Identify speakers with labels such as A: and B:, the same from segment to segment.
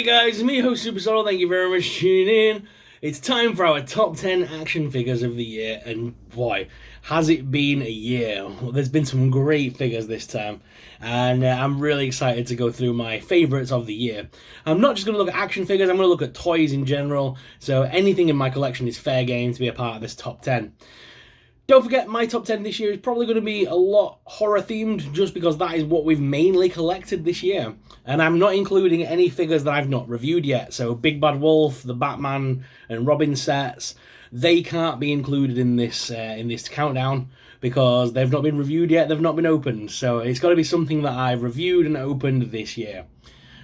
A: guys, it's me, host SuperSorrell's. Thank you very much for tuning in. It's time for our top 10 action figures of the year, and boy, has it been a year. Well, there's been some great figures this time, and I'm really excited to go through my favourites of the year. I'm not just going to look at action figures, I'm going to look at toys in general, so anything in my collection is fair game to be a part of this top 10. Don't forget, my top 10 this year is probably going to be a lot horror themed, just because that is what we've mainly collected this year. And I'm not including any figures that I've not reviewed yet. So Big Bad Wolf, the Batman and Robin sets, they can't be included in this countdown because they've not been reviewed yet, they've not been opened. So it's got to be something that I've reviewed and opened this year.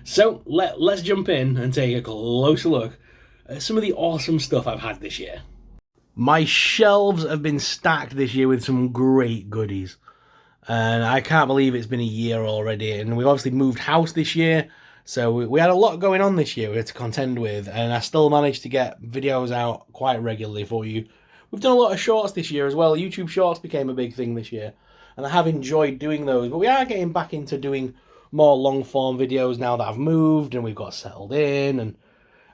A: So let's jump in and take a closer look at some of the awesome stuff I've had this year. My shelves have been stacked this year with some great goodies. And I can't believe it's been a year already. And we've obviously moved house this year. So we had a lot going on this year we had to contend with. And I still managed to get videos out quite regularly for you. We've done a lot of shorts this year as well. YouTube shorts became a big thing this year. And I have enjoyed doing those. But we are getting back into doing more long form videos now that I've moved and we've got settled in. And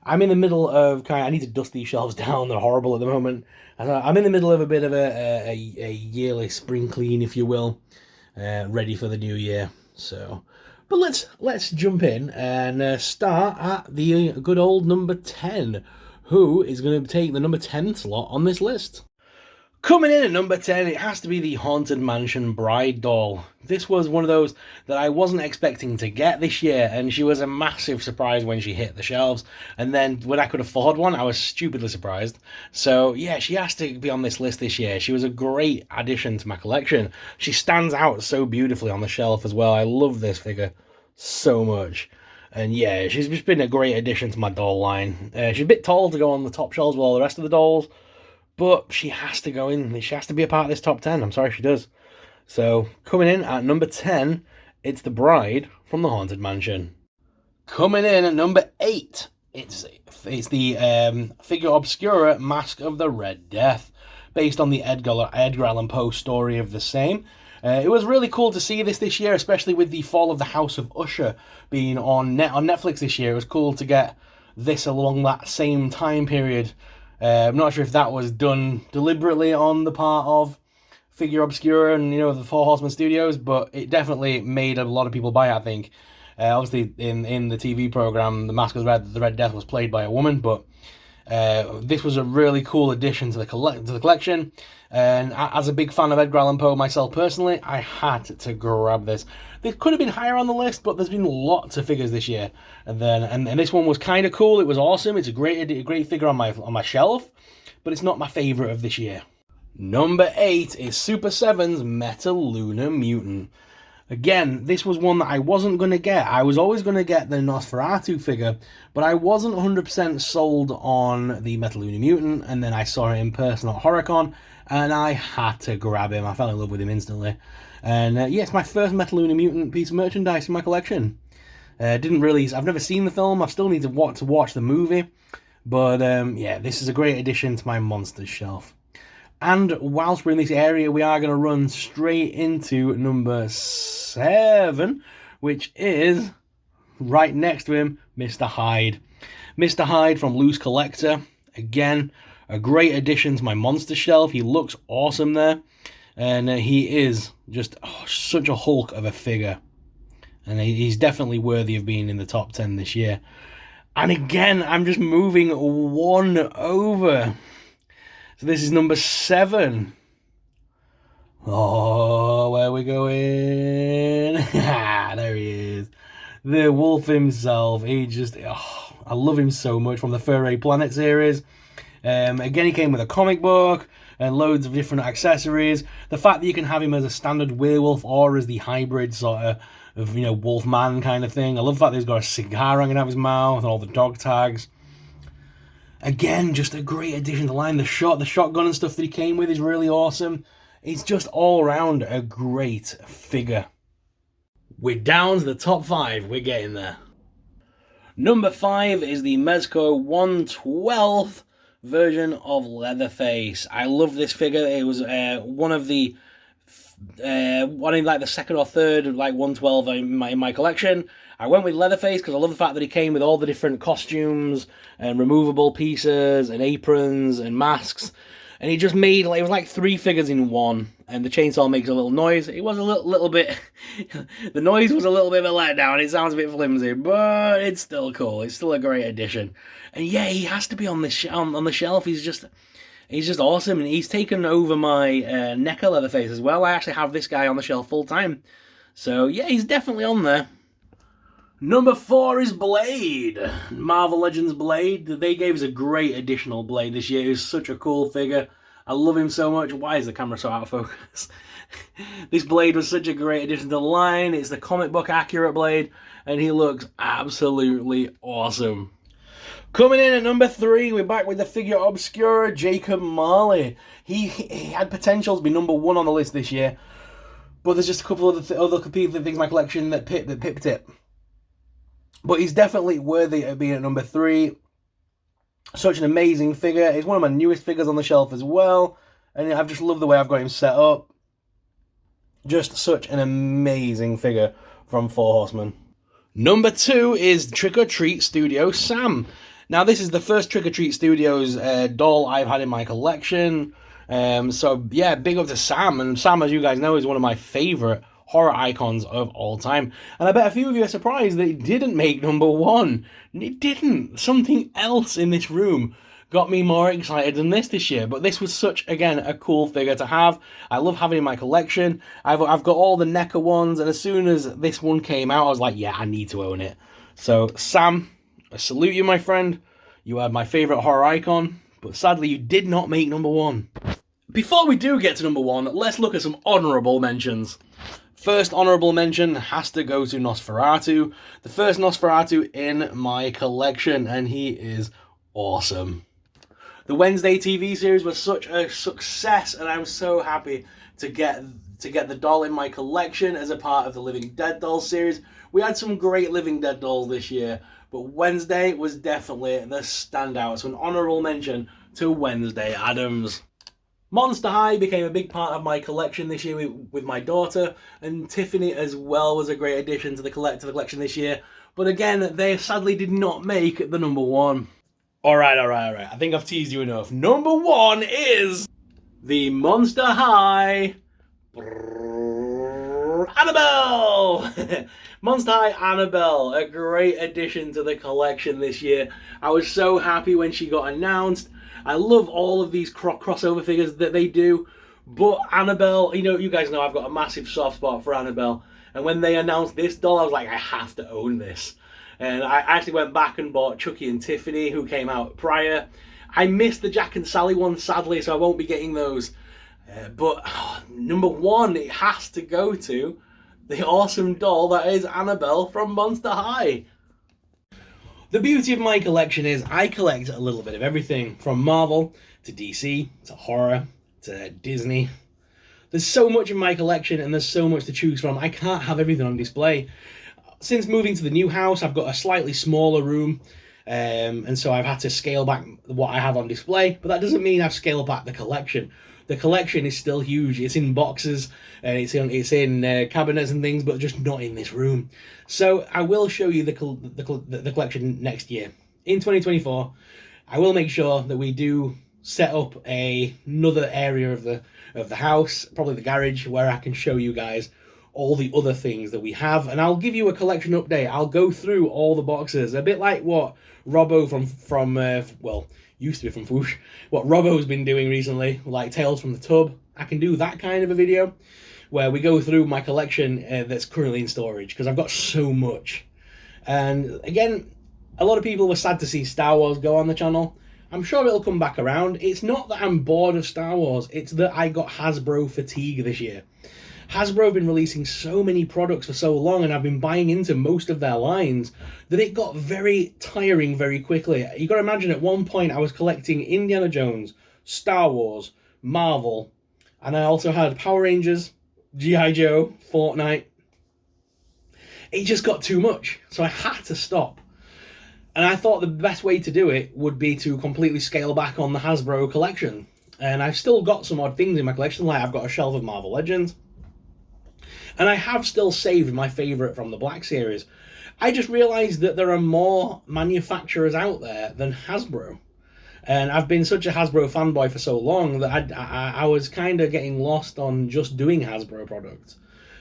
A: I'm in the middle of I need to dust these shelves down. They're horrible at the moment. I'm in the middle of a bit of a yearly spring clean, if you will, ready for the new year. So, but let's jump in and start at the good old number 10. Who is going to take the number 10 slot on this list? Coming in at number 10, it has to be the Haunted Mansion Bride doll. This was one of those that I wasn't expecting to get this year, and she was a massive surprise when she hit the shelves. And then when I could afford one, I was stupidly surprised. So yeah, she has to be on this list this year. She was a great addition to my collection. She stands out so beautifully on the shelf as well. I love this figure so much. And yeah, she's just been a great addition to my doll line. She's a bit tall to go on the top shelves with all the rest of the dolls, but she has to go in. She has to be a part of this top 10. I'm sorry she does. So, coming in at number 10, it's the Bride from the Haunted Mansion. Coming in at number 8, it's the figure obscura Mask of the Red Death, based on the Edgar Allan Poe story of the same. It was really cool to see this year, especially with the Fall of the House of Usher being on Netflix this year. It was cool to get this along that same time period. I'm not sure if that was done deliberately on the part of Figure Obscura and, the Four Horsemen Studios, but it definitely made a lot of people buy it, I think. Obviously, in the TV program, The Mask of the Red Death was played by a woman, but this was a really cool addition to the collection. And as a big fan of Edgar Allan Poe myself personally, I had to grab this. This could have been higher on the list, but there's been lots of figures this year. And this one was kind of cool. It was awesome. It's a great figure on my shelf, but it's not my favorite of this year. Number 8 is Super 7's Meta-Lunar Mutant. Again, this was one that I wasn't going to get. I was always going to get the Nosferatu figure, but I wasn't 100% sold on the Meta-Lunar Mutant, and then I saw it in person at HorrorCon, and I had to grab him. I fell in love with him instantly. And yeah, it's my first Meta-Lunar Mutant piece of merchandise in my collection. I've never seen the film. I still need to watch the movie, but yeah, this is a great addition to my Monsters shelf. And whilst we're in this area, we are going to run straight into number 7, which is right next to him, Mr. Hyde. Mr. Hyde from Loose Collector. Again, a great addition to my monster shelf. He looks awesome there. And he is just such a hulk of a figure. And he's definitely worthy of being in the top 10 this year. And again, I'm just moving one over. So this is number 7. Oh, where are we going? There he is. The wolf himself. I love him so much from the Furry Planet series. Again, he came with a comic book and loads of different accessories. The fact that you can have him as a standard werewolf or as the hybrid sort of wolf man kind of thing. I love the fact that he's got a cigar hanging out of his mouth and all the dog tags. Again, just a great addition to the line. The shotgun and stuff that he came with is really awesome. It's just all around a great figure. We're down to the top 5. We're getting there. Number 5 is the Mezco 1/12 version of Leatherface. I love this figure. It was one of the wanting like the second or third, like 112 in my collection. I went with Leatherface because I love the fact that he came with all the different costumes and removable pieces and aprons and masks. And he just made, like, it was like 3 figures in one. And the chainsaw makes a little noise. It was a little bit, the noise was a little bit of a letdown. It sounds a bit flimsy, but it's still cool. It's still a great addition. And yeah, he has to be on this on the shelf. He's just awesome. And he's taken over my NECA Leatherface as well. I actually have this guy on the shelf full time. So yeah, he's definitely on there. Number 4 is Blade. Marvel Legends Blade. They gave us a great additional Blade this year. It was such a cool figure. I love him so much. Why is the camera so out of focus? This Blade was such a great addition to the line. It's the comic book accurate Blade, and he looks absolutely awesome. Coming in at number 3, we're back with the figure obscura, Jacob Marley. He had potential to be number 1 on the list this year, but there's just a couple of other things in my collection that pipped it. But he's definitely worthy of being at number 3. Such an amazing figure. He's one of my newest figures on the shelf as well. And I've just loved the way I've got him set up. Just such an amazing figure from Four Horsemen. Number 2 is Trick or Treat Studio Sam. Now, this is the first Trick or Treat Studios doll I've had in my collection. So, yeah, big up to Sam. And Sam, as you guys know, is one of my favourite horror icons of all time. And I bet a few of you are surprised that it didn't make number 1. It didn't. Something else in this room got me more excited than this year. But this was such, again, a cool figure to have. I love having it in my collection. I've got all the NECA ones, and as soon as this one came out, I was like, yeah, I need to own it. So, Sam, I salute you, my friend. You are my favourite horror icon, but sadly, you did not make number 1. Before we do get to number 1, let's look at some honourable mentions. First honourable mention has to go to Nosferatu. The first Nosferatu in my collection, and he is awesome. The Wednesday TV series was such a success, and I'm so happy to get the doll in my collection as a part of the Living Dead Dolls series. We had some great Living Dead dolls this year, but Wednesday was definitely the standout. So an honourable mention to Wednesday Addams. Monster High became a big part of my collection this year with my daughter, and Tiffany as well was a great addition to the collection this year. But again, they sadly did not make the number 1. Alright. I think I've teased you enough. Number 1 is the Monster High Annabelle! Monster High Annabelle, a great addition to the collection this year. I was so happy when she got announced. I love all of these crossover figures that they do, but Annabelle, you guys know I've got a massive soft spot for Annabelle, and when they announced this doll, I was like, I have to own this. And I actually went back and bought Chucky and Tiffany, who came out prior. I missed the Jack and Sally one, sadly, so I won't be getting those. But number 1, it has to go to the awesome doll that is Annabelle from Monster High. The beauty of my collection is I collect a little bit of everything, from Marvel to DC to horror to Disney. There's so much in my collection and there's so much to choose from. I can't have everything on display. Since moving to the new house, I've got a slightly smaller room, and so I've had to scale back what I have on display, but that doesn't mean I've scaled back the collection. The collection is still huge. It's in boxes, and it's in cabinets and things, but just not in this room. So I will show you the collection next year. In 2024, I will make sure that we do set up another area of the house, probably the garage, where I can show you guys all the other things that we have, and I'll give you a collection update. I'll go through all the boxes, a bit like what Robbo used to be from Foosh, what Robbo's been doing recently, like Tales from the Tub. I can do that kind of a video where we go through my collection that's currently in storage, because I've got so much. And again, a lot of people were sad to see Star Wars go on the channel. I'm sure it'll come back around. It's not that I'm bored of Star Wars, it's that I got Hasbro fatigue this year. Hasbro have been releasing so many products for so long, and I've been buying into most of their lines, that it got very tiring very quickly. You got to imagine, at one point I was collecting Indiana Jones, Star Wars, Marvel, and I also had Power Rangers, G.I. Joe, Fortnite. It just got too much, so I had to stop. And I thought the best way to do it would be to completely scale back on the Hasbro collection. And I've still got some odd things in my collection, like I've got a shelf of Marvel Legends, And I have still saved my favourite from the Black Series. I just realised that there are more manufacturers out there than Hasbro. And I've been such a Hasbro fanboy for so long that I was kind of getting lost on just doing Hasbro products.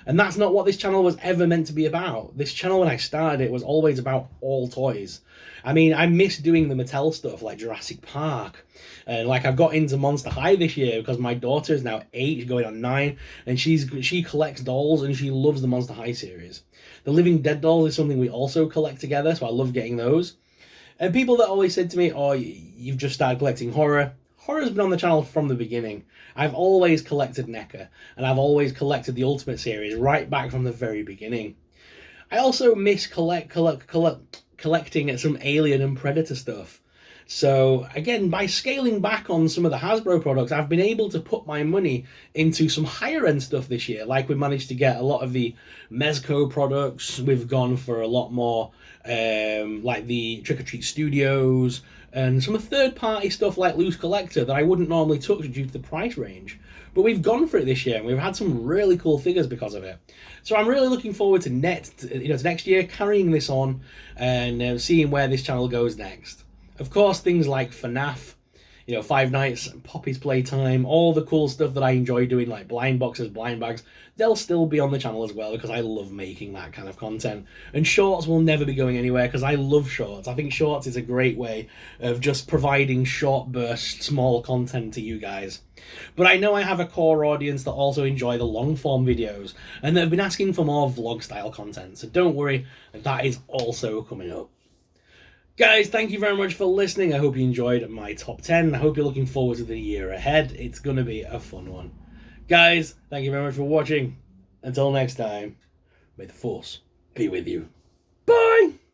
A: And that's not what this channel was ever meant to be about. This channel, when I started it, was always about all toys. I mean, I miss doing the Mattel stuff like Jurassic Park. And like I've got into Monster High this year because my daughter is now 8, going on 9, and she collects dolls and she loves the Monster High series. The Living Dead dolls is something we also collect together, so I love getting those. And people that always said to me, oh, you've just started collecting horror. Horror's been on the channel from the beginning. I've always collected NECA, and I've always collected the Ultimate series right back from the very beginning. I also miss collecting at some Alien and Predator stuff. So again, by scaling back on some of the Hasbro products, I've been able to put my money into some higher end stuff this year. Like we managed to get a lot of the Mezco products. We've gone for a lot more like the Trick or Treat Studios and some third party stuff like Loose Collector that I wouldn't normally touch due to the price range. But we've gone for it this year and we've had some really cool figures because of it. So I'm really looking forward to next year, carrying this on and seeing where this channel goes next. Of course, things like FNAF, Five Nights, Poppy's Playtime, all the cool stuff that I enjoy doing, like blind boxes, blind bags, they'll still be on the channel as well because I love making that kind of content. And shorts will never be going anywhere because I love shorts. I think shorts is a great way of just providing short burst, small content to you guys. But I know I have a core audience that also enjoy the long form videos and that have been asking for more vlog style content. So don't worry, that is also coming up. Guys, thank you very much for listening. I hope you enjoyed my top 10. I hope you're looking forward to the year ahead. It's going to be a fun one. Guys, thank you very much for watching. Until next time, may the Force be with you. Bye!